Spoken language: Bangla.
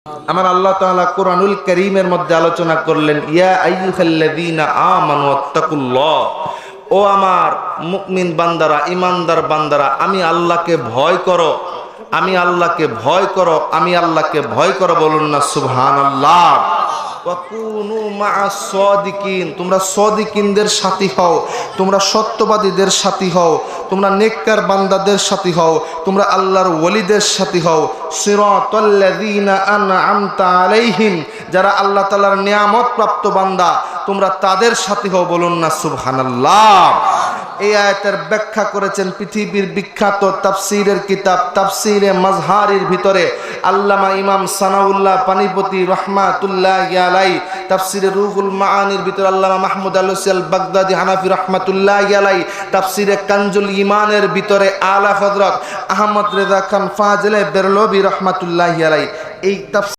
আমার আল্লাহ তাআলা কোরআনুল কারীমের মধ্যে আলোচনা করলেন, ইয়া আইয়ুহাল্লাযীনা আমানু আত্তাকুল্লাহ, ও আমার মুমিন বান্দারা, ঈমানদার বান্দারা, আমি আল্লাহকে ভয় করো, আমি আল্লাহকে ভয় করো, আমি আল্লাহকে ভয় করো। বলুন না সুবহানাল্লাহ। ওয়া কুনু মা'আস সাদিকিন, তোমরা সাদিকিনদের সাথী হও, তোমরা সত্যবাদীদের সাথী হও, তোমরা নেককার বান্দাদের সাথী হও, তোমরা আল্লাহর ওলিদের সাথী হও। সিরাতাল্লাযীনা আন'আমতা আলাইহিম, যারা আল্লাহ তাআলার নিয়ামত প্রাপ্ত বান্দা, তোমরা তাদের সাথী হও। বলুন না সুবহানাল্লাহ। এই আয়াতের ব্যাখ্যা করেছেন পৃথিবীর বিখ্যাত তাফসীরের কিতাব তাফসীরে মাজহারির ভিতরে আল্লামা ইমাম সানাউল্লাহ পানিপতি রাহমাতুল্লাহি আলাইহি, তাফসীরে রুহুল মাআনির ভিতরে আল্লামা মাহমুদ আল বাগদাদি হানাফি রাহমাতুল্লাহি আলাইহি, তাফসীরে কানজুল ঈমানের ভিতরে আলা হযরত আহমদ রেজা খান ফাজিলে বেরলভী রাহমাতুল্লাহি আলাইহি। এই